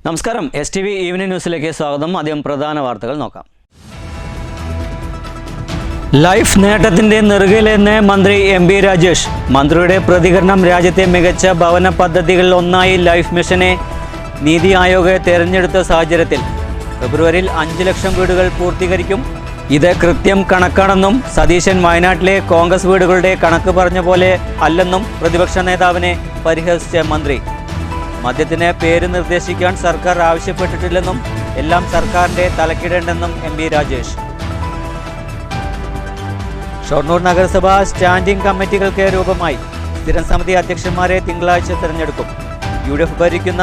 നമസ്കാരം, STV evening ന്യൂസിലേക്ക് സ്വാഗതം. ആദ്യം പ്രധാന വാർത്തകൾ നോക്കാം. ലൈഫ് നേട്ടത്തിൻ്റെ നെറുകയിലെന്ന് മന്ത്രി MP രാജേഷ്. മന്ത്രിയുടെ പ്രതികരണം രാജ്യത്തെ മികച്ച ഭവന പദ്ധതികളിൽ ഒന്നായി ലൈഫ് മിഷനെ നീതി ആയോഗ് തെരഞ്ഞെടുത്ത സാഹചര്യത്തിൽ ഫെബ്രുവരിയിൽ 5 ലക്ഷം വീടുകൾ പൂർത്തീകരിക്കും. ഇത് കൃത്യം കണക്കാണെന്നും സതീശൻ വയനാട്ടിലെ കോൺഗ്രസ് വീടുകളുടെ കണക്ക് പറഞ്ഞ പോലെ അല്ലെന്നും പ്രതിപക്ഷ നേതാവിനെ പരിഹസിച്ച മന്ത്രി. മദ്യത്തിന് പേര് നിർദ്ദേശിക്കാൻ സർക്കാർ ആവശ്യപ്പെട്ടിട്ടില്ലെന്നും എല്ലാം സർക്കാരിൻ്റെ തലക്കിടേണ്ടെന്നും MP രാജേഷ്. ഷൊർണൂർ നഗരസഭ സ്റ്റാൻഡിംഗ് കമ്മിറ്റികൾക്ക് രൂപമായി. സ്ഥിരം സമിതി അധ്യക്ഷന്മാരെ തിങ്കളാഴ്ച തിരഞ്ഞെടുക്കും. UDF ഭരിക്കുന്ന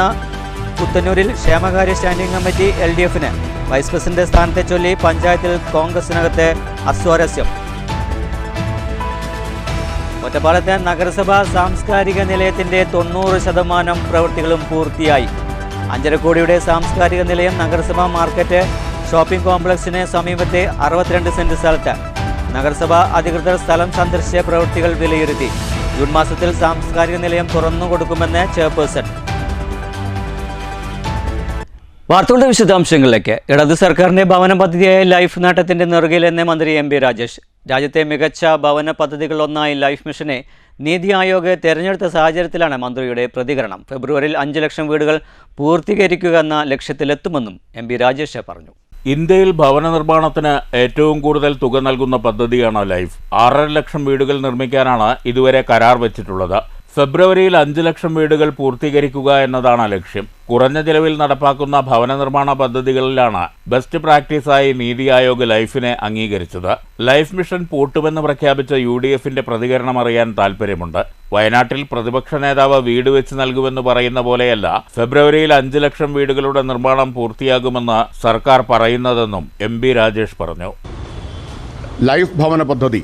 പുത്തന്നൂരിൽ ക്ഷേമകാര്യ സ്റ്റാൻഡിംഗ് കമ്മിറ്റി LDFന് വൈസ് പ്രസിഡന്റ് സ്ഥാനത്തെ ചൊല്ലി പഞ്ചായത്തിൽ കോൺഗ്രസിനകത്ത് അസ്വാരസ്യം. ഒറ്റപ്പാലത്തെ നഗരസഭാ സാംസ്കാരിക നിലയത്തിൻ്റെ 90% പ്രവൃത്തികളും പൂർത്തിയായി. 5.5 കോടിയുടെ സാംസ്കാരിക നിലയം നഗരസഭാ മാർക്കറ്റ് ഷോപ്പിംഗ് കോംപ്ലക്സിന് സമീപത്തെ 62 സെന്റ് സ്ഥലത്ത് നഗരസഭാ അധികൃതർ സ്ഥലം സന്ദർശിച്ച പ്രവൃത്തികൾ വിലയിരുത്തി. ജൂൺ മാസത്തിൽ സാംസ്കാരിക നിലയം തുറന്നു കൊടുക്കുമെന്ന് ചെയർപേഴ്സൺ. വാർത്തകളുടെ വിശദാംശങ്ങളിലേക്ക്. ഇടത് സർക്കാരിൻ്റെ ഭവന പദ്ധതിയായ ലൈഫ് നേട്ടത്തിൻ്റെ നെറുകയിലെന്ന് മന്ത്രി MP രാജേഷ്. രാജ്യത്തെ മികച്ച ഭവന പദ്ധതികളിലൊന്നായി ലൈഫ് മിഷനെ നീതി ആയോഗ് തെരഞ്ഞെടുത്ത സാഹചര്യത്തിലാണ് മന്ത്രിയുടെ പ്രതികരണം. ഫെബ്രുവരിയിൽ 5 ലക്ഷം വീടുകൾ പൂർത്തീകരിക്കുക എന്ന ലക്ഷ്യത്തിലെത്തുമെന്നും MP രാജേഷ് പറഞ്ഞു. ഇന്ത്യയിൽ ഭവന നിർമ്മാണത്തിന് ഏറ്റവും കൂടുതൽ തുക നൽകുന്ന പദ്ധതിയാണ് ലൈഫ്. 6.5 ലക്ഷം വീടുകൾ നിർമ്മിക്കാനാണ് ഇതുവരെ കരാർ വെച്ചിട്ടുള്ളത്. ഫെബ്രുവരിയിൽ 5 ലക്ഷം വീടുകൾ പൂർത്തീകരിക്കുക എന്നതാണ് ലക്ഷ്യം. കുറഞ്ഞ ചെലവിൽ നടപ്പാക്കുന്ന ഭവന നിർമ്മാണ പദ്ധതികളിലാണ് ബെസ്റ്റ് പ്രാക്ടീസായി നീതി ആയോഗ് ലൈഫിനെ അംഗീകരിച്ചത്. ലൈഫ് മിഷൻ പൂട്ടുമെന്ന് പ്രഖ്യാപിച്ച UDFന്റെ പ്രതികരണം അറിയാൻ താൽപ്പര്യമുണ്ട്. വയനാട്ടിൽ പ്രതിപക്ഷ നേതാവ് വീട് വെച്ച് നൽകുമെന്ന് പറയുന്ന പോലെയല്ല ഫെബ്രുവരിയിൽ 5 ലക്ഷം വീടുകളുടെ നിർമ്മാണം പൂർത്തിയാകുമെന്ന് സർക്കാർ പറയുന്നതെന്നും MP രാജേഷ് പറഞ്ഞു. ലൈഫ് ഭവന പദ്ധതി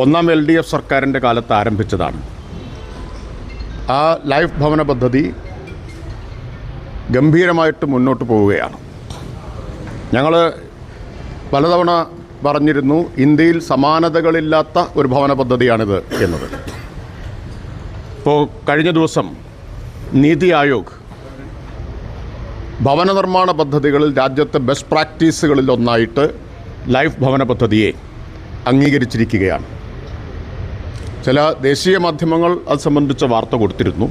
ഒന്നാം LDF സർക്കാരിൻ്റെ കാലത്ത് ആരംഭിച്ചതാണ്. ആ ലൈഫ് ഭവന പദ്ധതി ഗംഭീരമായിട്ട് മുന്നോട്ട് പോവുകയാണ്. ഞങ്ങൾ പലതവണ പറഞ്ഞിരുന്നു, ഇന്ത്യയിൽ സമാനതകളില്ലാത്ത ഒരു ഭവന പദ്ധതിയാണിത് എന്നത്. ഇപ്പോൾ കഴിഞ്ഞ ദിവസം നീതി ആയോഗ് ഭവന നിർമ്മാണ പദ്ധതികളിൽ രാജ്യത്തെ ബെസ്റ്റ് പ്രാക്ടീസുകളിൽ ഒന്നായിട്ട് ലൈഫ് ഭവന പദ്ധതിയെ അംഗീകരിച്ചിരിക്കുകയാണ്. ചില ദേശീയ മാധ്യമങ്ങൾ അത് സംബന്ധിച്ച വാർത്ത കൊടുത്തിരുന്നു.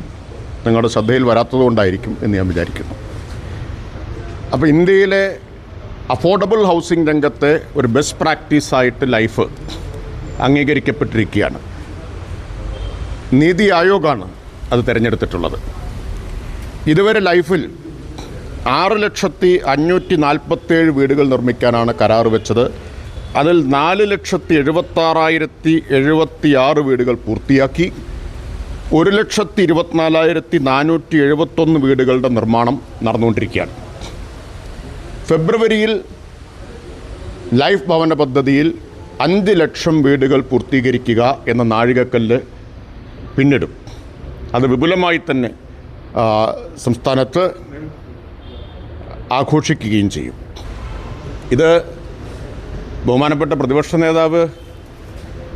നിങ്ങളുടെ ശ്രദ്ധയിൽ വരാത്തതുകൊണ്ടായിരിക്കും എന്ന് ഞാൻ വിചാരിക്കുന്നു. അപ്പോൾ ഇന്ത്യയിലെ അഫോർഡബിൾ ഹൗസിംഗ് രംഗത്തെ ഒരു ബെസ്റ്റ് പ്രാക്ടീസായിട്ട് ലൈഫ് അംഗീകരിക്കപ്പെട്ടിരിക്കുകയാണ്. നീതി ആയോഗാണ് അത് തിരഞ്ഞെടുത്തിട്ടുള്ളത്. ഇതുവരെ ലൈഫിൽ 6,547,000 വീടുകൾ നിർമ്മിക്കാനാണ് കരാർ വെച്ചത്. അതിൽ 4,76,076 വീടുകൾ പൂർത്തിയാക്കി. 1,24,471 വീടുകളുടെ നിർമ്മാണം നടന്നുകൊണ്ടിരിക്കുകയാണ്. ഫെബ്രുവരിയിൽ ലൈഫ് ഭവന പദ്ധതിയിൽ 5 ലക്ഷം വീടുകൾ പൂർത്തീകരിക്കുക എന്ന നാഴികക്കല്ല് പിന്നിടും. അത് വിപുലമായി തന്നെ സംസ്ഥാനത്ത് ആഘോഷിക്കുകയും ചെയ്യും. ഇത് ബഹുമാനപ്പെട്ട പ്രതിപക്ഷ നേതാവ്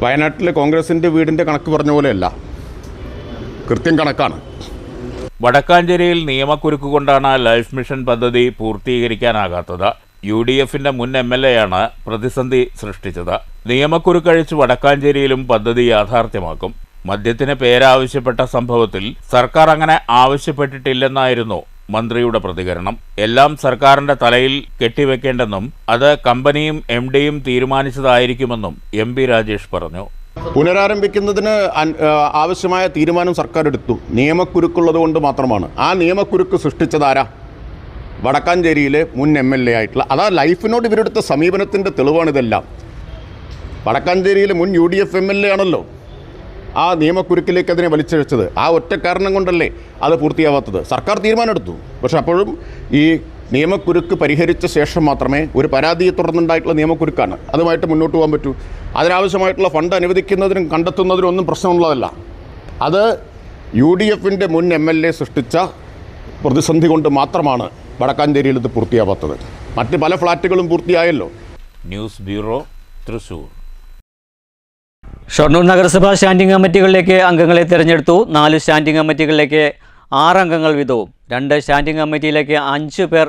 വയനാട്ടിലെ കോൺഗ്രസിൻ്റെ വീടിൻ്റെ കണക്ക് പറഞ്ഞ പോലെയല്ല, കൃത്യം കണക്കാണ്. വടക്കാഞ്ചേരിയിൽ നിയമക്കുരുക്ക് കൊണ്ടാണ് ലൈഫ് മിഷൻ പദ്ധതി പൂർത്തീകരിക്കാനാകാത്തത്. UDFന്റെ മുൻ MLA ആണ് പ്രതിസന്ധി സൃഷ്ടിച്ചത്. നിയമക്കുരുക്കഴിച്ച് വടക്കാഞ്ചേരിയിലും പദ്ധതി യാഥാർത്ഥ്യമാക്കും. മദ്യത്തിന് പേരാവശ്യപ്പെട്ട സംഭവത്തിൽ സർക്കാർ അങ്ങനെ ആവശ്യപ്പെട്ടിട്ടില്ലെന്നായിരുന്നു മന്ത്രിയുടെ പ്രതികരണം. എല്ലാം സർക്കാരിന്റെ തലയിൽ കെട്ടിവെക്കേണ്ടെന്നും അത് കമ്പനിയും MDയും തീരുമാനിച്ചതായിരിക്കുമെന്നും MP രാജേഷ് പറഞ്ഞു. പുനരാരംഭിക്കുന്നതിന് ആവശ്യമായ തീരുമാനം സർക്കാർ എടുത്തു. നിയമക്കുരുക്കുള്ളത് കൊണ്ട് മാത്രമാണ്. ആ നിയമക്കുരുക്ക് സൃഷ്ടിച്ചതാരാ? വടക്കാഞ്ചേരിയിലെ മുൻ MLA ആയിട്ടുള്ള. അതാ ലൈഫിനോട് ഇവരെടുത്ത സമീപനത്തിൻ്റെ തെളിവാണിതെല്ലാം. വടക്കാഞ്ചേരിയിലെ മുൻ UDF MLA ആണല്ലോ ആ നിയമക്കുരുക്കിലേക്ക് അതിനെ വലിച്ചഴിച്ചത്. ആ ഒറ്റ കാരണം കൊണ്ടല്ലേ അത് പൂർത്തിയാവാത്തത്. സർക്കാർ തീരുമാനമെടുത്തു. പക്ഷെ അപ്പോഴും ഈ നിയമക്കുരുക്ക് പരിഹരിച്ച ശേഷം മാത്രമേ, ഒരു പരാതിയെ തുടർന്നുണ്ടായിട്ടുള്ള നിയമക്കുരുക്കാണ്, അതുമായിട്ട് മുന്നോട്ട് പോകാൻ പറ്റൂ. അതിനാവശ്യമായിട്ടുള്ള ഫണ്ട് അനുവദിക്കുന്നതിനും കണ്ടെത്തുന്നതിനും ഒന്നും പ്രശ്നമുള്ളതല്ല. അത് UDFന്റെ മുൻ MLA സൃഷ്ടിച്ച പ്രതിസന്ധി കൊണ്ട് മാത്രമാണ് വടക്കാഞ്ചേരിയിൽ ഇത് പൂർത്തിയാവാത്തത്. മറ്റ് പല ഫ്ലാറ്റുകളും പൂർത്തിയായല്ലോ. News bureau, Thrissur. ഷൊർണൂർ നഗരസഭാ സ്റ്റാൻഡിംഗ് കമ്മിറ്റികളിലേക്ക് അംഗങ്ങളെ തിരഞ്ഞെടുത്തു. 4 സ്റ്റാൻഡിംഗ് കമ്മിറ്റികളിലേക്ക് 6 അംഗങ്ങൾ വീതവും 2 സ്റ്റാൻഡിംഗ് കമ്മിറ്റിയിലേക്ക് 5 പേർ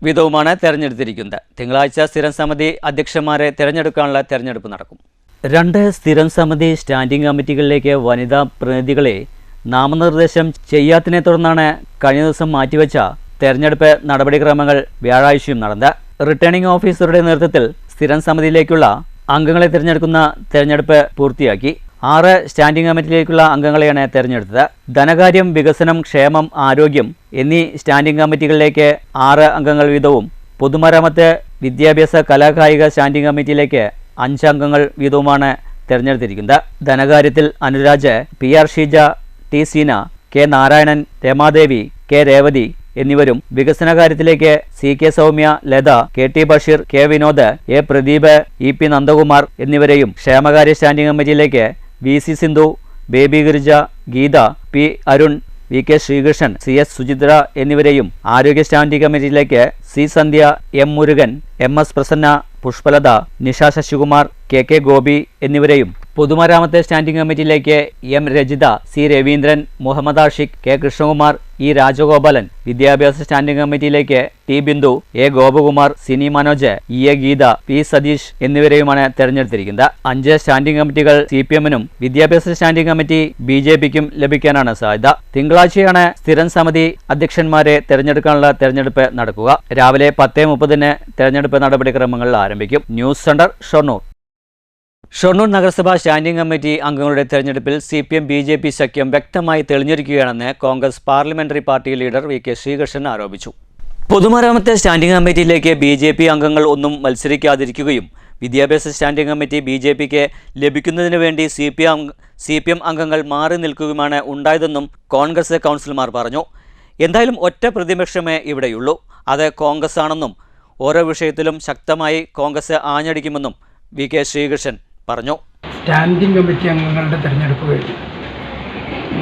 വീതവുമാണ് തെരഞ്ഞെടുത്തിരിക്കുന്നത്. തിങ്കളാഴ്ച സ്ഥിരം സമിതി അധ്യക്ഷന്മാരെ തിരഞ്ഞെടുക്കാനുള്ള തെരഞ്ഞെടുപ്പ് നടക്കും. 2 സ്ഥിരം സമിതി സ്റ്റാൻഡിംഗ് കമ്മിറ്റികളിലേക്ക് വനിതാ പ്രതിനിധികളെ നാമനിർദ്ദേശം ചെയ്യാത്തതിനെ തുടർന്നാണ് കഴിഞ്ഞ ദിവസം മാറ്റിവെച്ച തെരഞ്ഞെടുപ്പ് നടപടിക്രമങ്ങൾ വ്യാഴാഴ്ചയും നടന്നത്. റിട്ടേണിംഗ് ഓഫീസറുടെ നേതൃത്വത്തിൽ സ്ഥിരം സമിതിയിലേക്കുള്ള അംഗങ്ങളെ തിരഞ്ഞെടുക്കുന്ന തെരഞ്ഞെടുപ്പ് പൂർത്തിയാക്കി. 6 സ്റ്റാൻഡിംഗ് കമ്മിറ്റിയിലേക്കുള്ള അംഗങ്ങളെയാണ് തെരഞ്ഞെടുത്തത്. ധനകാര്യം, വികസനം, ക്ഷേമം, ആരോഗ്യം എന്നീ സ്റ്റാൻഡിംഗ് കമ്മിറ്റികളിലേക്ക് 6 അംഗങ്ങൾ വീതവും പൊതുമരാമത്ത്, വിദ്യാഭ്യാസ, കലാകായിക സ്റ്റാൻഡിംഗ് കമ്മിറ്റിയിലേക്ക് 5 അംഗങ്ങൾ വീതവുമാണ് തെരഞ്ഞെടുത്തിരിക്കുന്നത്. ധനകാര്യത്തിൽ Anuraj, PR Sheeja, T Seena, K Narayanan, Ramadevi, K Revathi എന്നിവരും, വികസനകാര്യത്തിലേക്ക് CK Soumya, Latha, KT Basheer, K Vinod, A Pradeep, EP Nandakumar എന്നിവരെയും, ക്ഷേമകാര്യ സ്റ്റാൻഡിംഗ് കമ്മിറ്റിയിലേക്ക് VC Sindhu, Baby Girija, Geetha, P Arun, VK Sreekrishnan, CS Suchitra എന്നിവരെയും, ആരോഗ്യ സ്റ്റാൻഡിംഗ് കമ്മിറ്റിയിലേക്ക് C Sandhya, M Murugan, MS Prasanna, Pushpalatha, Nisha Sasikumar, KK Gopi എന്നിവരെയും, പൊതുമരാമത്ത് സ്റ്റാൻഡിംഗ് കമ്മിറ്റിയിലേക്ക് M Rajitha, C Raveendran, Muhammad Ashiq, K Krishnakumar, E Rajagopalan, വിദ്യാഭ്യാസ സ്റ്റാൻഡിംഗ് കമ്മിറ്റിയിലേക്ക് T Bindu, A Gopakumar, Sini Manoj, EA Geetha, P Satheesh എന്നിവരെയുമാണ് തെരഞ്ഞെടുത്തിരിക്കുന്നത്. 5 സ്റ്റാൻഡിംഗ് കമ്മിറ്റികൾ CPM-നും വിദ്യാഭ്യാസ സ്റ്റാൻഡിംഗ് കമ്മിറ്റി BJP-ക്കും ലഭിക്കാനാണ് സാധ്യത. തിങ്കളാഴ്ചയാണ് സ്ഥിരം സമിതി അധ്യക്ഷന്മാരെ തെരഞ്ഞെടുക്കാനുള്ള തെരഞ്ഞെടുപ്പ് നടക്കുക. രാവിലെ 10:30 തെരഞ്ഞെടുപ്പ് നടപടിക്രമങ്ങൾ ആരംഭിക്കും. News centre, Shoranur. ഷൊർണൂർ നഗരസഭാ സ്റ്റാൻഡിംഗ് കമ്മിറ്റി അംഗങ്ങളുടെ തെരഞ്ഞെടുപ്പിൽ CPM-BJP സഖ്യം വ്യക്തമായി തെളിഞ്ഞിരിക്കുകയാണെന്ന് Congress parliamentary party leader VK Sreekrishnan ആരോപിച്ചു. പൊതുമരാമത്ത് സ്റ്റാൻഡിംഗ് കമ്മിറ്റിയിലേക്ക് BJP അംഗങ്ങൾ ഒന്നും മത്സരിക്കാതിരിക്കുകയും വിദ്യാഭ്യാസ സ്റ്റാൻഡിംഗ് കമ്മിറ്റി BJP-ക്ക് ലഭിക്കുന്നതിന് വേണ്ടി CPM അംഗങ്ങൾ മാറി നിൽക്കുകയുമാണ് ഉണ്ടായതെന്നും കോൺഗ്രസ് കൗൺസിലർമാർ പറഞ്ഞു. എന്തായാലും ഒറ്റ പ്രതിപക്ഷമേ ഇവിടെയുള്ളൂ, അത് കോൺഗ്രസ് ആണെന്നും ഓരോ വിഷയത്തിലും ശക്തമായി കോൺഗ്രസ് ആഞ്ഞടിക്കുമെന്നും VK ശ്രീകൃഷ്ണൻ പറഞ്ഞു. സ്റ്റാൻഡിംഗ് കമ്മിറ്റി അംഗങ്ങളുടെ തെരഞ്ഞെടുപ്പ് കഴിഞ്ഞു.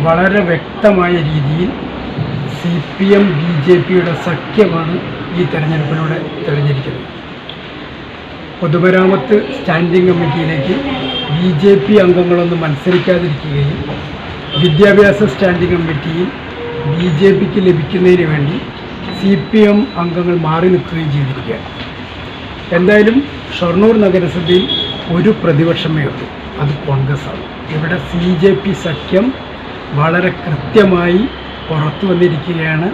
വളരെ വ്യക്തമായ രീതിയിൽ CPM-BJP-യുടെ സഖ്യമാണ് ഈ തെരഞ്ഞെടുപ്പിലൂടെ തെളിഞ്ഞിരിക്കുന്നത്. പൊതുമരാമത്ത് സ്റ്റാൻഡിംഗ് കമ്മിറ്റിയിലേക്ക് BJP അംഗങ്ങളൊന്നും മത്സരിക്കാതിരിക്കുകയും വിദ്യാഭ്യാസ സ്റ്റാൻഡിംഗ് കമ്മിറ്റിയിൽ BJP-ക്ക് ലഭിക്കുന്നതിന് വേണ്ടി CPM അംഗങ്ങൾ മാറി നിൽക്കുകയും ചെയ്തിരിക്കുകയാണ്. എന്തായാലും ഷൊർണൂർ നഗരസഭയിൽ ഒരു പ്രതിപക്ഷമേ ഉള്ളൂ, അത് കോൺഗ്രസ്സാണ്. ഇവിടെ CJP സഖ്യം വളരെ കൃത്യമായി പുറത്തു വന്നിരിക്കുകയാണ്.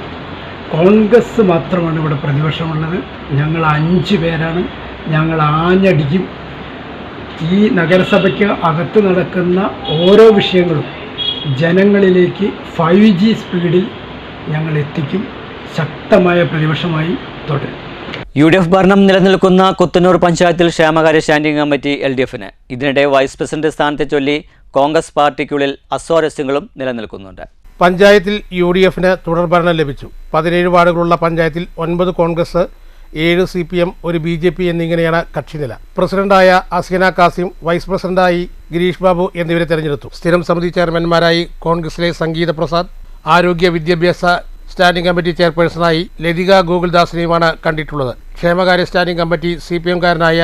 കോൺഗ്രസ് മാത്രമാണ് ഇവിടെ പ്രതിപക്ഷമുള്ളത്. ഞങ്ങൾ 5 പേരാണ്, ഞങ്ങൾ ആഞ്ഞടിക്കും. ഈ നഗരസഭയ്ക്ക് അകത്ത് നടക്കുന്ന ഓരോ വിഷയങ്ങളും ജനങ്ങളിലേക്ക് 5G സ്പീഡിൽ ഞങ്ങൾ എത്തിക്കും. ശക്തമായ പ്രതിപക്ഷമായി തുടരും. UDF ഭരണം നിലനിൽക്കുന്ന കുത്തന്നൂർ പഞ്ചായത്തിൽ ക്ഷേമകാര്യ സ്റ്റാൻഡിംഗ് കമ്മിറ്റി LDF-ന്. ഇതിനിടെ വൈസ് പ്രസിഡന്റ് സ്ഥാനത്തെ ചൊല്ലി കോൺഗ്രസ് പാർട്ടിക്കുള്ളിൽ അസ്വാരസ്യങ്ങളും നിലനിൽക്കുന്നുണ്ട്. പഞ്ചായത്തിൽ UDF-ന് തുടർഭരണം ലഭിച്ചു. 17 വാർഡുകളുള്ള പഞ്ചായത്തിൽ 9 കോൺഗ്രസ്, 7 CPM, 1 BJP എന്നിങ്ങനെയാണ് കക്ഷിനില. പ്രസിഡന്റായ അസീന കാസിം, വൈസ് പ്രസിഡന്റായി ഗിരീഷ് ബാബു എന്നിവരെ തെരഞ്ഞെടുത്തു. സ്ഥിരം സമിതി ചെയർമാൻമാരായി കോൺഗ്രസിലെ സംഗീത പ്രസാദ്, ആരോഗ്യ വിദ്യാഭ്യാസ സ്റ്റാൻഡിംഗ് കമ്മിറ്റി ചെയർപേഴ്സണായി ലതിക ഗോകുൽദാസിനെയുമാണ് കണ്ടിട്ടുള്ളത്. ക്ഷേമകാര്യ സ്റ്റാൻഡിംഗ് കമ്മിറ്റി CPM-കാരനായ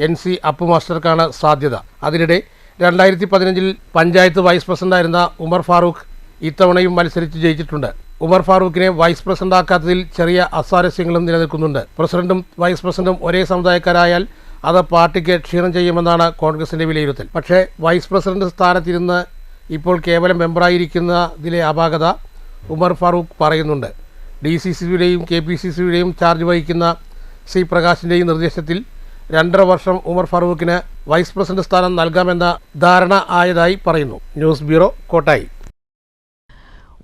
NC അപ്പു മാസ്റ്റർക്കാണ് സാധ്യത. അതിനിടെ 2015 പഞ്ചായത്ത് വൈസ് പ്രസിഡന്റായിരുന്ന ഉമർ ഫാറൂഖ് ഇത്തവണയും മത്സരിച്ച് ജയിച്ചിട്ടുണ്ട്. ഉമർ ഫാറൂഖിനെ വൈസ് പ്രസിഡന്റാക്കാത്തതിൽ ചെറിയ അസ്വാരസ്യങ്ങളും നിലനിൽക്കുന്നുണ്ട്. പ്രസിഡന്റും വൈസ് പ്രസിഡന്റും ഒരേ സമുദായക്കാരായാൽ അത് പാർട്ടിക്ക് ക്ഷീണം ചെയ്യുമെന്നാണ് കോൺഗ്രസിന്റെ വിലയിരുത്തൽ. പക്ഷേ വൈസ് പ്രസിഡന്റ് സ്ഥാനത്തിരുന്ന് ഇപ്പോൾ കേവലം മെമ്പറായിരിക്കുന്നതിലെ അപാകത ഉമർ ഫാറൂഖ് പറയുന്നുണ്ട്. DCC-യുടെയും KPCC-യുടെയും ചാർജ് വഹിക്കുന്ന C പ്രകാശിൻ്റെയും നിർദ്ദേശത്തിൽ 2.5 വർഷം ഉമർ ഫാറൂഖിന് വൈസ് പ്രസിഡന്റ് സ്ഥാനം നൽകാമെന്ന ധാരണ ആയതായി പറയുന്നു. News bureau, Kottayi.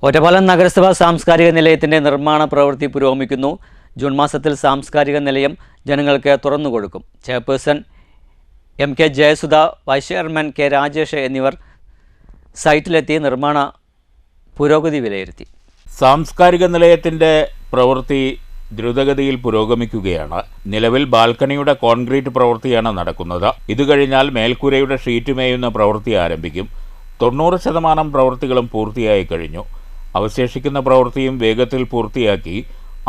ഒറ്റപ്പാലം നഗരസഭാ സാംസ്കാരിക നിലയത്തിൻ്റെ നിർമ്മാണ പ്രവൃത്തി പുരോഗമിക്കുന്നു. ജൂൺ മാസത്തിൽ സാംസ്കാരിക നിലയം ജനങ്ങൾക്ക് തുറന്നുകൊടുക്കും. Chairperson MK Jayasudha, vice chairman K Rajesh എന്നിവർ സൈറ്റിലെത്തി നിർമ്മാണ പുരോഗതി വിലയിരുത്തി. സാംസ്കാരിക നിലയത്തിൻ്റെ പ്രവൃത്തി ദ്രുതഗതിയിൽ പുരോഗമിക്കുകയാണ്. നിലവിൽ ബാൽക്കണിയുടെ കോൺക്രീറ്റ് പ്രവൃത്തിയാണ് നടക്കുന്നത്. ഇത് കഴിഞ്ഞാൽ മേൽക്കൂരയുടെ ഷീറ്റ് മേയുന്ന പ്രവൃത്തി ആരംഭിക്കും. 90% പ്രവൃത്തികളും പൂർത്തിയായി കഴിഞ്ഞു. അവശേഷിക്കുന്ന പ്രവൃത്തിയും വേഗത്തിൽ പൂർത്തിയാക്കി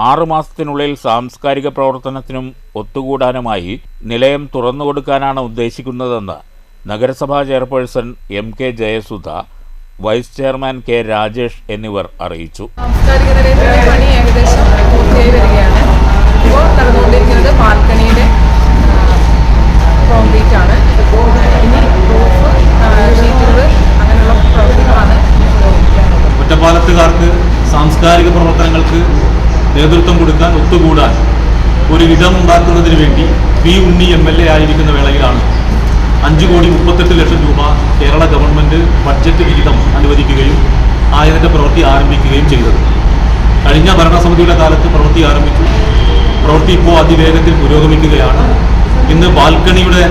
6 മാസത്തിനുള്ളിൽ സാംസ്കാരിക പ്രവർത്തനത്തിനും ഒത്തുകൂടാനുമായി നിലയം തുറന്നുകൊടുക്കാനാണ് ഉദ്ദേശിക്കുന്നതെന്ന് നഗരസഭാ chairperson MK Jayasudha vice chairman K Rajesh എന്നിവർ അറിയിച്ചു. സാംസ്കാരിക നിലയത്തിന്റെ പണി ഏകദേശം പൂർത്തിയായി വരികയാണ്. ഇപ്പോൾ നടന്നുകൊണ്ടിരിക്കുന്നത് ബാൽക്കണിയുടെ കോൺക്രീറ്റ് ആണ്. ഇനി റൂഫ്, ഷീറ്റുകൾ അങ്ങനെയുള്ള പ്രവൃത്തികളാണ്. ഒറ്റപ്പാലത്തുകാർക്ക് സാംസ്കാരിക പ്രവർത്തനങ്ങൾക്ക് നേതൃത്വം കൊടുക്കാൻ, ഒത്തുകൂടാൻ ഒരു ഇടമുണ്ടാക്കുന്നതിന് വേണ്ടി പി ഉണ്ണി MLA ആയിരിക്കുന്ന വേളയിലാണ് 5,38,00,000 രൂപ കേരള ഗവൺമെൻറ് ബഡ്ജറ്റ് വിഹിതം അനുവദിക്കുകയും ആയതിൻ്റെ പ്രവൃത്തി ആരംഭിക്കുകയും ചെയ്തത്. കഴിഞ്ഞ ഭരണസമിതിയുടെ കാലത്ത് പ്രവൃത്തി ആരംഭിച്ചു. പ്രവൃത്തി ഇപ്പോൾ അതിവേഗത്തിൽ പുരോഗമിക്കുകയാണ്. ഇന്ന് ബാൽക്കണിയുടെ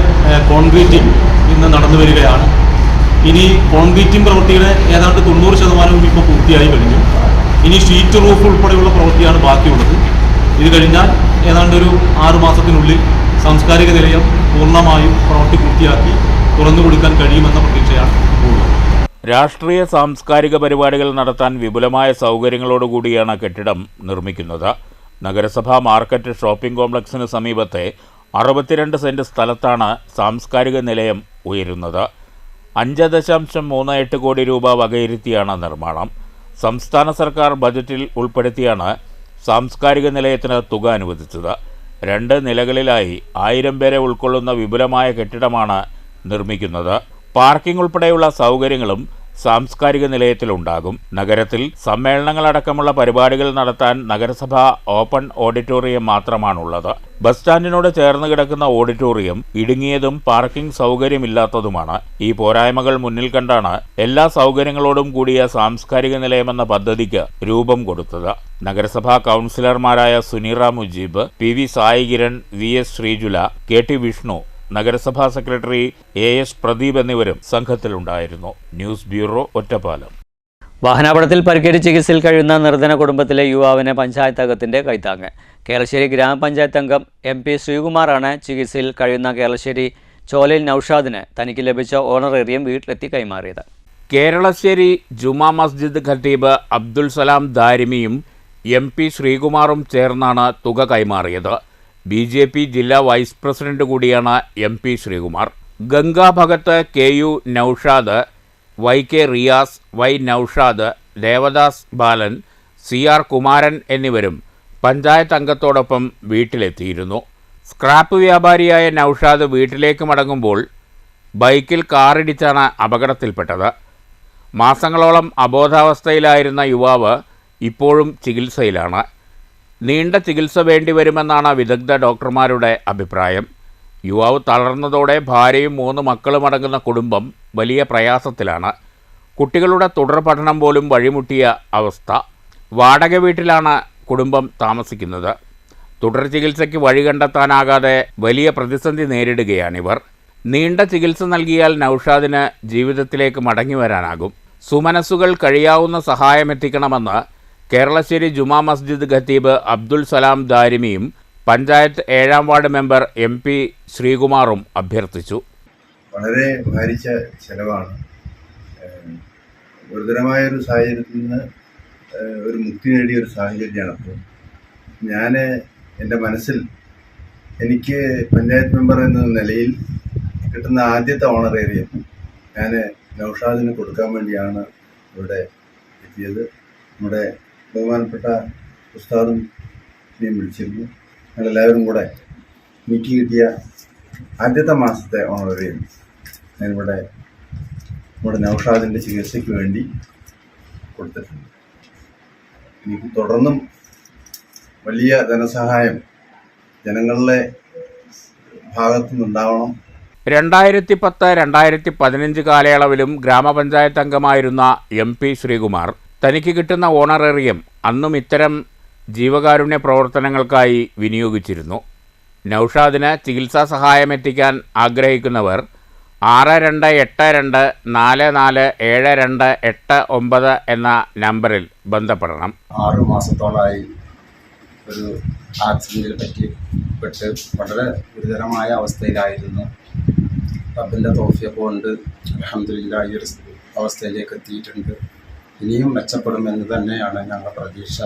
കോൺക്രീറ്റിംഗ് ഇന്ന് നടന്നു വരികയാണ്. ഇനി കോൺക്രീറ്റിംഗ് പ്രവൃത്തിയുടെ ഏതാണ്ട് 90% ഇപ്പോൾ പൂർത്തിയായി കഴിഞ്ഞു. ഇനി ഷീറ്റ് റൂഫ് ഉൾപ്പെടെയുള്ള പ്രവൃത്തിയാണ് ബാക്കിയുള്ളത്. ഇത് കഴിഞ്ഞാൽ ഏതാണ്ട് ഒരു 6 മാസത്തിനുള്ളിൽ സാംസ്കാരിക നിലയം പൂർണ്ണമായും പ്രവൃത്തി പൂർത്തിയാക്കി തുറന്നു കൊടുക്കാൻ കഴിയുമെന്ന പ്രതീക്ഷയാണ് ഉള്ളത്. രാഷ്ട്രീയ സാംസ്കാരിക പരിപാടികൾ നടത്താൻ വിപുലമായ സൗകര്യങ്ങളോടുകൂടിയാണ് കെട്ടിടം നിർമ്മിക്കുന്നത്. നഗരസഭാ മാർക്കറ്റ് ഷോപ്പിംഗ് കോംപ്ലക്സിന് സമീപത്തെ 62 സെന്റ് സ്ഥലത്താണ് സാംസ്കാരിക നിലയം ഉയരുന്നത്. 5.38 കോടി രൂപ വകയിരുത്തിയാണ് നിർമ്മാണം. സംസ്ഥാന സർക്കാർ ബജറ്റിൽ ഉൾപ്പെടുത്തിയാണ് സാംസ്കാരിക നിലയത്തിന് തുക അനുവദിച്ചത്. 2 നിലകളിലായി 1000 പേരെ ഉൾക്കൊള്ളുന്ന വിപുലമായ കെട്ടിടമാണ് നിർമ്മിക്കുന്നത്. പാർക്കിംഗ് ഉൾപ്പെടെയുള്ള സൗകര്യങ്ങളും സാംസ്കാരിക നിലയത്തിലുണ്ടാകും. നഗരത്തിൽ സമ്മേളനങ്ങളടക്കമുള്ള പരിപാടികൾ നടത്താൻ നഗരസഭ ഓപ്പൺ ഓഡിറ്റോറിയം മാത്രമാണുള്ളത്. ബസ് സ്റ്റാൻഡിനോട് ചേർന്ന് കിടക്കുന്ന ഓഡിറ്റോറിയം ഇടുങ്ങിയതും പാർക്കിംഗ് സൗകര്യമില്ലാത്തതുമാണ്. ഈ പോരായ്മകൾ മുന്നിൽ കണ്ടാണ് എല്ലാ സൗകര്യങ്ങളോടും കൂടിയ സാംസ്കാരിക നിലയമെന്ന പദ്ധതിക്ക് രൂപം കൊടുത്തത്. നഗരസഭാ കൗൺസിലർമാരായ Suneera Mujeeb, PV സായികിരൺ, VS ശ്രീജുല, KT Vishnu, നഗരസഭാ സെക്രട്ടറി AS പ്രദീപ് എന്നിവരും സംഘത്തിലുണ്ടായിരുന്നു. News bureau, Ottapalam. വാഹനാപകടത്തിൽ പരിക്കേറ്റ് ചികിത്സയിൽ കഴിയുന്ന നിർധന കുടുംബത്തിലെ യുവാവിന് പഞ്ചായത്ത് അംഗത്തിന്റെ കൈത്താങ്ങ്. കേരളശ്ശേരി ഗ്രാമപഞ്ചായത്ത് അംഗം MP ശ്രീകുമാറാണ് ചികിത്സയിൽ കഴിയുന്ന കേരളശ്ശേരി ചോലയിൽ നൌഷാദിന് തനിക്ക് ലഭിച്ച ഓണറേറിയം വീട്ടിലെത്തി കൈമാറിയത്. കേരളശ്ശേരി ജുമാ മസ്ജിദ് ഖത്തീബ് അബ്ദുൽ സലാം ദാരിമിയും MP ശ്രീകുമാറും ചേർന്നാണ് തുക കൈമാറിയത്. BJP ജില്ലാ വൈസ് പ്രസിഡന്റ് കൂടിയാണ് MP Sreekumar. Ganga Bhagath, KU Naushad, YK Riyas, Y Naushad, Devadas Balan, CR Kumaran എന്നിവരും പഞ്ചായത്ത് അംഗത്തോടൊപ്പം വീട്ടിലെത്തിയിരുന്നു. സ്ക്രാപ്പ് വ്യാപാരിയായ നൌഷാദ് വീട്ടിലേക്ക് മടങ്ങുമ്പോൾ ബൈക്കിൽ കാറിടിച്ചാണ് അപകടത്തിൽപ്പെട്ടത്. മാസങ്ങളോളം അബോധാവസ്ഥയിലായിരുന്ന യുവാവ് ഇപ്പോഴും ചികിത്സയിലാണ്. നീണ്ട ചികിത്സ വേണ്ടിവരുമെന്നാണ് വിദഗ്ധ ഡോക്ടർമാരുടെ അഭിപ്രായം. യുവാവ് തളർന്നതോടെ ഭാര്യയും 3 മക്കളുമടങ്ങുന്ന കുടുംബം വലിയ പ്രയാസത്തിലാണ്. കുട്ടികളുടെ തുടർ പഠനം പോലും വഴിമുട്ടിയ അവസ്ഥ. വാടക വീട്ടിലാണ് കുടുംബം താമസിക്കുന്നത്. തുടർ ചികിത്സയ്ക്ക് വഴി കണ്ടെത്താനാകാതെ വലിയ പ്രതിസന്ധി നേരിടുകയാണിവർ. നീണ്ട ചികിത്സ നൽകിയാൽ നൌഷാദിന് ജീവിതത്തിലേക്ക് മടങ്ങിവരാനാകും. സുമനസ്സുകൾ കഴിയാവുന്ന സഹായമെത്തിക്കണമെന്ന് കേരളശ്ശേരി ജുമാ മസ്ജിദ് ഖത്തീബ് Abdul Salam ദാരിമിയും panchayat 7ാം ward member MP ശ്രീകുമാറും അഭ്യർത്ഥിച്ചു. വളരെ ഭാരിച്ച ചെലവാണ്. ഗുരുതരമായൊരു സാഹചര്യത്തിൽ നിന്ന് ഒരു മുക്തി നേടിയ ഒരു സാഹചര്യമാണപ്പോൾ. ഞാൻ എൻ്റെ മനസ്സിൽ എനിക്ക് പഞ്ചായത്ത് മെമ്പർ എന്ന നിലയിൽ കിട്ടുന്ന ആദ്യത്തെ ഓണറേറിയം ഞാൻ നൌഷാദിന് കൊടുക്കാൻ വേണ്ടിയാണ് ഇവിടെ എത്തിയത്. നമ്മുടെ ബഹുമാനപ്പെട്ട ഉസ്താദും വിളിച്ചിരുന്നു. ഞങ്ങളെല്ലാവരും കൂടെ എനിക്ക് കിട്ടിയ ആദ്യത്തെ മാസത്തെ ഓണറേറിയം ഞാനിവിടെ നമ്മുടെ നൌഷാദിൻ്റെ ചികിത്സയ്ക്ക് വേണ്ടി കൊടുത്തിട്ടുണ്ട്. എനിക്ക് തുടർന്നും വലിയ ധനസഹായം ജനങ്ങളുടെ ഭാഗത്തുനിന്നുണ്ടാവണം. 2010-2015 കാലയളവിലും ഗ്രാമപഞ്ചായത്ത് അംഗമായിരുന്ന MP ശ്രീകുമാർ തനിക്ക് കിട്ടുന്ന ഓണറേറിയം അന്നും ഇത്തരം ജീവകാരുണ്യ പ്രവർത്തനങ്ങൾക്കായി വിനിയോഗിച്ചിരുന്നു. നൌഷാദിന് ചികിത്സാ സഹായമെത്തിക്കാൻ ആഗ്രഹിക്കുന്നവർ 6282447289 എന്ന നമ്പറിൽ ബന്ധപ്പെടണം. 6 മാസത്തോളമായി ഒരു ആക്സിഡൻറ്റിൽ പറ്റിപ്പെട്ട് വളരെ ഗുരുതരമായ അവസ്ഥയിലായിരുന്നു. റബ്ബിൻ്റെ തൗഫീഖ് കൊണ്ട് അൽഹംദുലില്ലാഹ് ഈ ഒരു അവസ്ഥയിലേക്ക് എത്തിയിട്ടുണ്ട്. ഇനിയും മെച്ചപ്പെടുമെന്ന് തന്നെയാണ് ഞങ്ങളുടെ പ്രതീക്ഷ.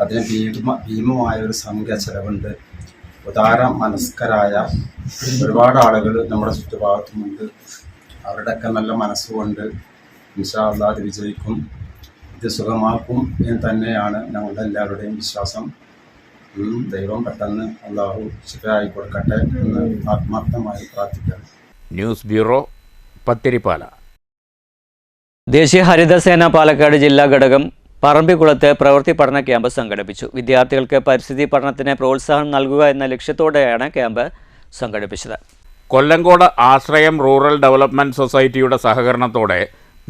അതിന് ഭീമമായ ഒരു സംഖ്യ ചെലവുണ്ട്. ഉദാര മനസ്കരായ ഒരുപാട് ആളുകൾ നമ്മുടെ ചുറ്റുഭാഗത്തുമുണ്ട്. അവരുടെയൊക്കെ നല്ല മനസ്സുകൊണ്ട് ഇൻഷാ അല്ലാഹ് ഇത് വിജയിക്കും, ഇത് സുഖമാക്കും എന്ന് തന്നെയാണ് ഞങ്ങളുടെ എല്ലാവരുടെയും വിശ്വാസം. ദൈവം പെട്ടെന്ന് അള്ളാഹു ശിഫയായി കൊടുക്കട്ടെ എന്ന് ആത്മാർത്ഥമായി പ്രാർത്ഥിക്കുന്നു. News bureau, Pathirippala. ദേശീയ ഹരിതസേന പാലക്കാട് ജില്ലാ ഘടകം പറമ്പിക്കുളത്ത് പ്രവൃത്തി പഠന ക്യാമ്പ് സംഘടിപ്പിച്ചു. വിദ്യാർത്ഥികൾക്ക് പരിസ്ഥിതി പഠനത്തിന് പ്രോത്സാഹനം നൽകുക എന്ന ലക്ഷ്യത്തോടെയാണ് ക്യാമ്പ് സംഘടിപ്പിച്ചത്. കൊല്ലങ്കോട് ആശ്രയം റൂറൽ ഡെവലപ്മെൻറ്റ് സൊസൈറ്റിയുടെ സഹകരണത്തോടെ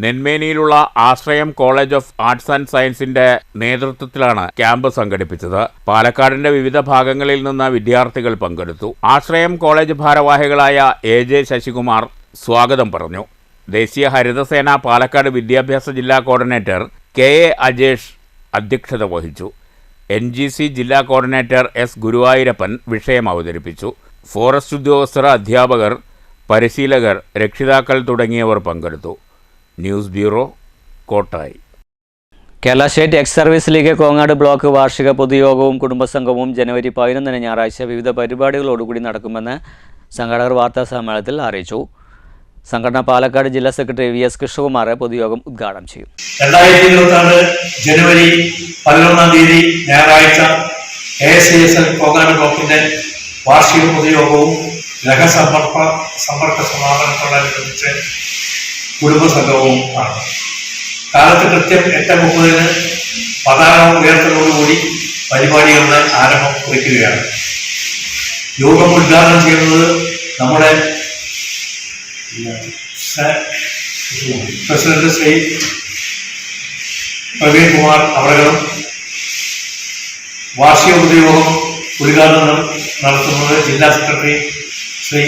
നെന്മേനിയിലുള്ള ആശ്രയം കോളേജ് ഓഫ് ആർട്സ് ആൻഡ് സയൻസിന്റെ നേതൃത്വത്തിലാണ് ക്യാമ്പ് സംഘടിപ്പിച്ചത്. പാലക്കാടിന്റെ വിവിധ ഭാഗങ്ങളിൽ നിന്ന് വിദ്യാർത്ഥികൾ പങ്കെടുത്തു. ആശ്രയം കോളേജ് ഭാരവാഹികളായ AJ ശശികുമാർ സ്വാഗതം പറഞ്ഞു. ദേശീയ ഹരിതസേന പാലക്കാട് വിദ്യാഭ്യാസ ജില്ലാ കോർഡിനേറ്റർ KA അജേഷ് അധ്യക്ഷത വഹിച്ചു. NGC ജില്ലാ കോർഡിനേറ്റർ S ഗുരുവായൂരപ്പൻ വിഷയം അവതരിപ്പിച്ചു. ഫോറസ്റ്റ് ഉദ്യോഗസ്ഥർ, അധ്യാപകർ, പരിശീലകർ, രക്ഷിതാക്കൾ തുടങ്ങിയവർ പങ്കെടുത്തു. News bureau, Kottayi. Kerala state ex service league Kongad block വാർഷിക പൊതുയോഗവും കുടുംബസംഗമവും ജനുവരി 11 ഞായറാഴ്ച വിവിധ പരിപാടികളോടുകൂടി നടക്കുമെന്ന് സംഘാടകർ വാർത്താസമ്മേളനത്തിൽ അറിയിച്ചു. സംഘടന പാലക്കാട് ജില്ലാ സെക്രട്ടറി VS കൃഷ്ണകുമാർ പൊതുയോഗം ഉദ്ഘാടനം ചെയ്യും. 2026 ജനുവരി 11 ഞായറാഴ്ച ASASL കോങ്ങാട് ബ്ലോക്കിന്റെ വാർഷിക പൊതുയോഗവും ഗ്രഹസമ്പർക്ക സമാപനത്തോടനുബന്ധിച്ച് കുടുംബസംഘവും ആണ്. കാലത്ത് കൃത്യം 8:30 പതാക ഉയർത്തലോടുകൂടി പരിപാടികളുടെ ആരംഭം കുറിക്കുകയാണ്. യോഗം ഉദ്ഘാടനം ചെയ്യുന്നത് നമ്മുടെ പ്രസിഡന്റ് ശ്രീ പ്രവീൺ കുമാർ അവர்களுം വാർഷിക പൊതുയോഗം ഉദ്ഘാടനം നടത്തുന്നത് ജില്ലാ സെക്രട്ടറി ശ്രീ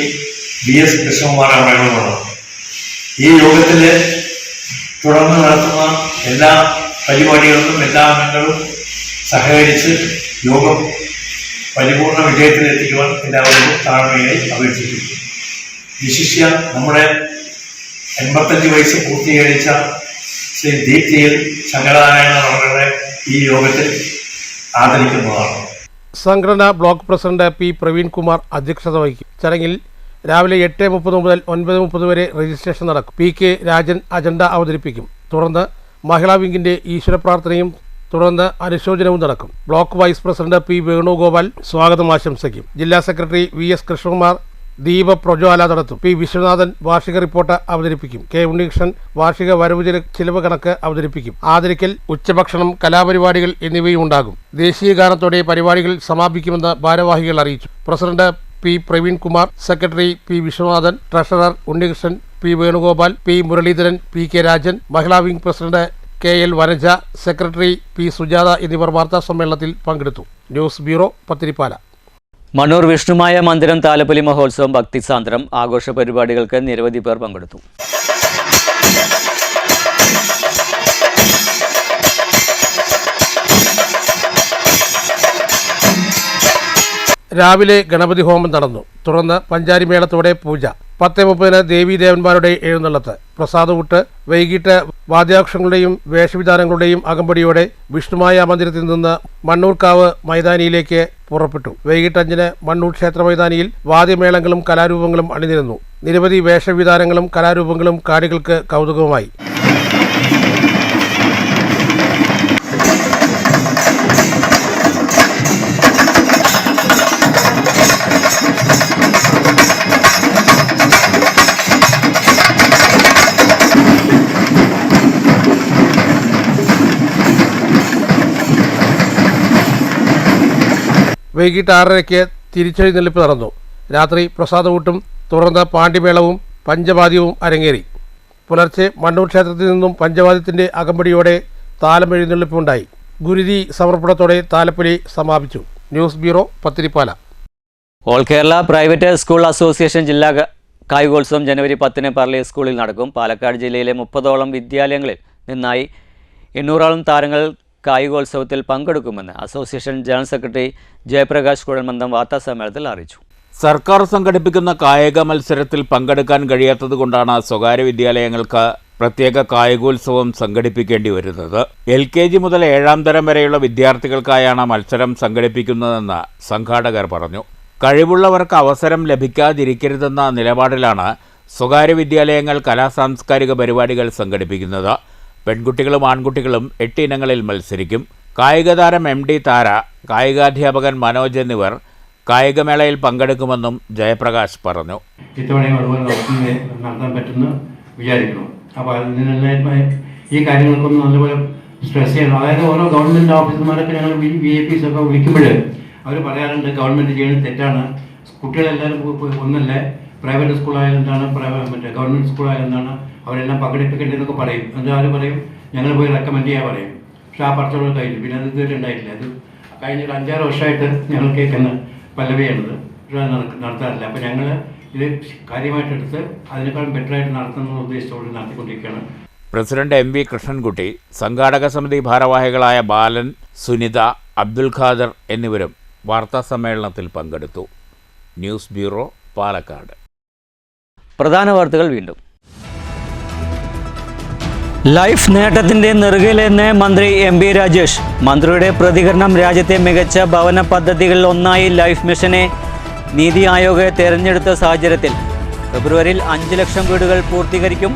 VS കൃഷ്ണകുമാർ അവர்களுമാണ്. ഈ യോഗത്തിൽ തുടർന്ന് നടത്തുന്ന എല്ലാ പരിപാടികൾക്കും എല്ലാ അംഗങ്ങളും സഹകരിച്ച് യോഗം പരിപൂർണ വിജയത്തിലെത്തിക്കുവാൻ എല്ലാവരും താഴ്മയായി അപേക്ഷിക്കുന്നു. വിശിഷ്യ നമ്മുടെ 85 വയസ്സ് പൂർത്തീകരിച്ച ശ്രീ ദീപ്തിയിൽ ശങ്കരനാരായണൻ അവരുടെ ഈ യോഗത്തിൽ ആദരിക്കുന്നതാണ്. സംഘടന block president P Praveen Kumar അധ്യക്ഷത വഹിക്കും. ചടങ്ങിൽ രാവിലെ 8:30 മുതൽ 9:30 വരെ രജിസ്ട്രേഷൻ നടക്കും. PK രാജൻ അജണ്ട അവതരിപ്പിക്കും. തുടർന്ന് മഹിളാ വിംഗിന്റെ ഈശ്വര പ്രാർത്ഥനയും തുടർന്ന് അനുശോചനവും നടക്കും. Block vice president P Venugopal സ്വാഗതം ആശംസിക്കും. ജില്ലാ സെക്രട്ടറി VS കൃഷ്ണകുമാർ ദീപ പ്രജ്വാല നടത്തും. P വിശ്വനാഥൻ വാർഷിക റിപ്പോർട്ട് അവതരിപ്പിക്കും. K ഉണ്ണികൃഷ്ണൻ വാർഷിക വരവ് ചിലവ് കണക്ക് അവതരിപ്പിക്കും. ആദരിക്കൽ, ഉച്ചഭക്ഷണം, കലാപരിപാടികൾ എന്നിവയും ഉണ്ടാകും. ദേശീയ ഗാനത്തോടെ പരിപാടികൾ സമാപിക്കുമെന്ന് ഭാരവാഹികൾ അറിയിച്ചു. President P Praveen Kumar, secretary P Viswanathan, treasurer Unnikrishnan, P Venugopal, P Muraleedharan, PK Rajan, മഹിളാ wing president KL Vanaja, secretary P Sujatha എന്നിവർ വാർത്താ സമ്മേളനത്തിൽ പങ്കെടുത്തു. News bureau, Pathirippala. മണ്ണൂർ വിഷ്ണുമായ മന്ദിരം താലപ്പൊലി മഹോത്സവം ഭക്തിസാന്ദ്രം. ആഘോഷ പരിപാടികൾക്ക് നിരവധി പേർ പങ്കെടുത്തു. രാവിലെ ഗണപതി ഹോമം നടന്നു. തുടർന്ന് പഞ്ചാരിമേളത്തോടെ പൂജ. 10:30 ദേവീദേവന്മാരുടെ എഴുന്നള്ളത്ത്, പ്രസാദകൂട്ട്. വൈകിട്ട് വാദ്യാക്ഷങ്ങളുടെയും വേഷവിധാനങ്ങളുടെയും അകമ്പടിയോടെ വിഷ്ണുമായ മന്ദിരത്തിൽ നിന്ന് മണ്ണൂർക്കാവ് മൈതാനിയിലേക്ക് പുറപ്പെട്ടു. വൈകിട്ട് 5 മണ്ണൂർ ക്ഷേത്ര മൈതാനിയിൽ വാദ്യമേളങ്ങളും കലാരൂപങ്ങളും അണിനിരന്നു. നിരവധി വേഷവിധാനങ്ങളും കലാരൂപങ്ങളും കാണികൾക്ക് കൗതുകമായി. വൈകിട്ട് 6:30 തിരിച്ചെഴുന്നള്ളിപ്പ് നടന്നു. രാത്രി പ്രസാദകൂട്ടും തുടർന്ന് പാണ്ഡിമേളവും പഞ്ചവാദ്യവും അരങ്ങേറി. പുലർച്ചെ മണ്ണൂർ ക്ഷേത്രത്തിൽ നിന്നും പഞ്ചവാദ്യത്തിന്റെ അകമ്പടിയോടെ താലമെഴുന്നള്ളിപ്പുണ്ടായി. ഗുരുതി സമർപ്പണത്തോടെ താലപ്പൊലി സമാപിച്ചു. News bureau, Pathirippala. All Kerala private school association ജില്ലാ കായികോത്സവം ജനുവരി 10 പറളി സ്കൂളിൽ നടക്കും. പാലക്കാട് ജില്ലയിലെ 30ഓളം വിദ്യാലയങ്ങളിൽ നിന്നായി 800ഓളം താരങ്ങൾ കായികോത്സവത്തിൽ പങ്കെടുക്കുമെന്ന് അസോസിയേഷൻ ജനറൽ സെക്രട്ടറി ജയപ്രകാശ് കുഴൽമന്ദം വാർത്താസമ്മേളനത്തിൽ അറിയിച്ചു. സർക്കാർ സംഘടിപ്പിക്കുന്ന കായിക മത്സരത്തിൽ പങ്കെടുക്കാൻ കഴിയാത്തതുകൊണ്ടാണ് സ്വകാര്യ വിദ്യാലയങ്ങൾക്ക് പ്രത്യേക കായികോത്സവം സംഘടിപ്പിക്കേണ്ടി വരുന്നത്. LKG മുതൽ 7ാം തരം വരെയുള്ള വിദ്യാർത്ഥികൾക്കായാണ് മത്സരം സംഘടിപ്പിക്കുന്നതെന്ന് സംഘാടകർ പറഞ്ഞു. കഴിവുള്ളവർക്ക് അവസരം ലഭിക്കാതിരിക്കരുതെന്ന നിലപാടിലാണ് സ്വകാര്യ വിദ്യാലയങ്ങൾ കലാസാംസ്കാരിക പരിപാടികൾ സംഘടിപ്പിക്കുന്നത്. പെൺകുട്ടികളും ആൺകുട്ടികളും 8 ഇനങ്ങളിൽ മത്സരിക്കും. കായിക താരം MD താര, കായികാധ്യാപകൻ മനോജ് എന്നിവർ കായികമേളയിൽ പങ്കെടുക്കുമെന്നും ജയപ്രകാശ് പറഞ്ഞു. ഇത്തവണയും അതുപോലെ നടത്താൻ പറ്റുമെന്ന് വിചാരിക്കണം. അപ്പോൾ അതിനെല്ലാം ഈ കാര്യങ്ങൾക്കൊന്നും നല്ലപോലെ സ്ട്രെസ് ചെയ്യണം. അതായത് ഓരോ ഗവൺമെൻറ് ഓഫീസർമാരൊക്കെ ഞങ്ങൾ VIPs ഒക്കെ വിളിക്കുമ്പോൾ അവർ പറയാറുണ്ട് ഗവൺമെൻറ് ചെയ്യുന്നത് തെറ്റാണ്, കുട്ടികളെല്ലാവരും ഒന്നല്ല, പ്രൈവറ്റ് സ്കൂളായാലും എന്താണ്, മറ്റേ ഗവൺമെൻറ് സ്കൂളായാലും എന്താണ്, അവരെല്ലാം പങ്കെടുപ്പിക്കേണ്ടതെന്നൊക്കെ പറയും. എന്നിട്ട് അവർ പറയും ഞങ്ങൾ പോയി റെക്കമെൻഡ് ചെയ്യാൻ പറയും. പക്ഷേ ആ പറച്ചോളം കഴിഞ്ഞു, പിന്നെ അത് ഇതുവരെ ഉണ്ടായിട്ടില്ല. അത് കഴിഞ്ഞൊരു 5-6 വർഷമായിട്ട് ഞങ്ങൾ കേൾക്കുന്ന പല്ലവിയാണത്. പക്ഷേ അത് നടത്താറില്ല. അപ്പോൾ ഞങ്ങൾ ഇത് കാര്യമായിട്ടെടുത്ത് അതിനേക്കാളും ബെറ്ററായിട്ട് നടത്തുന്ന ഉദ്ദേശത്തോടെ നടത്തിക്കൊണ്ടിരിക്കുകയാണ്. പ്രസിഡന്റ് MV കൃഷ്ണൻകുട്ടി, സംഘാടക സമിതി ഭാരവാഹികളായ ബാലൻ, സുനിത, അബ്ദുൽ ഖാദർ എന്നിവരും വാർത്താസമ്മേളനത്തിൽ പങ്കെടുത്തു. News bureau, Palakkad. പ്രധാന വാർത്തകൾ വീണ്ടും. ലൈഫ് നേട്ടത്തിന്റെ നെറുകയിലെന്ന് മന്ത്രി MB രാജേഷ്. മന്ത്രിയുടെ പ്രതികരണം രാജ്യത്തെ മികച്ച ഭവന പദ്ധതികളിൽ ഒന്നായി ലൈഫ് മിഷനെ നീതി ആയോഗ് തെരഞ്ഞെടുത്ത സാഹചര്യത്തിൽ ഫെബ്രുവരിയിൽ 5 ലക്ഷം വീടുകൾ പൂർത്തീകരിക്കും.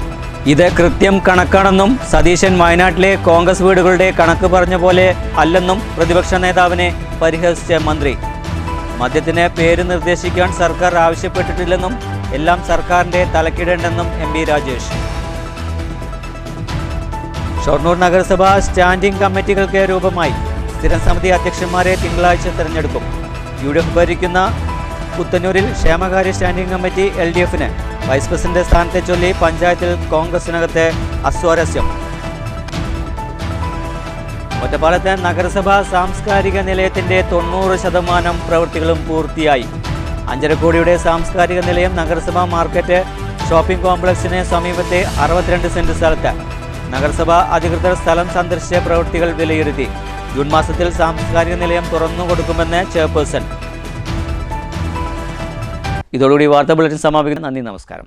ഇത് കൃത്യം കണക്കാണെന്നും സതീശൻ വയനാട്ടിലെ കോൺഗ്രസ് വീടുകളുടെ കണക്ക് പറഞ്ഞ പോലെ അല്ലെന്നും പ്രതിപക്ഷ നേതാവിനെ പരിഹസിച്ച മന്ത്രി. മദ്യത്തിന് പേര് നിർദ്ദേശിക്കാൻ സർക്കാർ ആവശ്യപ്പെട്ടിട്ടില്ലെന്നും എല്ലാം സർക്കാരിൻ്റെ തലക്കിടേണ്ടെന്നും MB രാജേഷ്. ഷൊർണൂർ നഗരസഭ സ്റ്റാൻഡിംഗ് കമ്മിറ്റികൾക്ക് രൂപമായി. സ്ഥിരം സമിതി അധ്യക്ഷന്മാരെ തിങ്കളാഴ്ച തിരഞ്ഞെടുക്കും. UDF ഭരിക്കുന്ന പുത്തന്നൂരിൽ ക്ഷേമകാര്യ സ്റ്റാൻഡിംഗ് കമ്മിറ്റി LDFന് വൈസ് പ്രസിഡന്റ് സ്ഥാനത്തെ ചൊല്ലി പഞ്ചായത്തിൽ കോൺഗ്രസിനകത്ത് അസ്വാരസ്യം. ഒറ്റപ്പാലത്തെ നഗരസഭാ സാംസ്കാരിക നിലയത്തിന്റെ 90% പ്രവൃത്തികളും പൂർത്തിയായി. 5.5 കോടിയുടെ സാംസ്കാരിക നിലയം നഗരസഭാ മാർക്കറ്റ് ഷോപ്പിംഗ് കോംപ്ലക്സിന് സമീപത്തെ 62 സെന്റ് സ്ഥലത്ത് നഗരസഭ അധികൃതർ സ്ഥലം സന്ദർശിച്ച പ്രവൃത്തികൾ വിലയിരുത്തി. ജൂൺ മാസത്തിൽ സാംസ്കാരിക നിലയം തുറന്നു കൊടുക്കുമെന്ന് ചെയർപേഴ്സൺ. ഇതോടുകൂടി വാർത്താ ബുള്ളറ്റിൻ സമാപിക്കുന്നു. നന്ദി, നമസ്കാരം.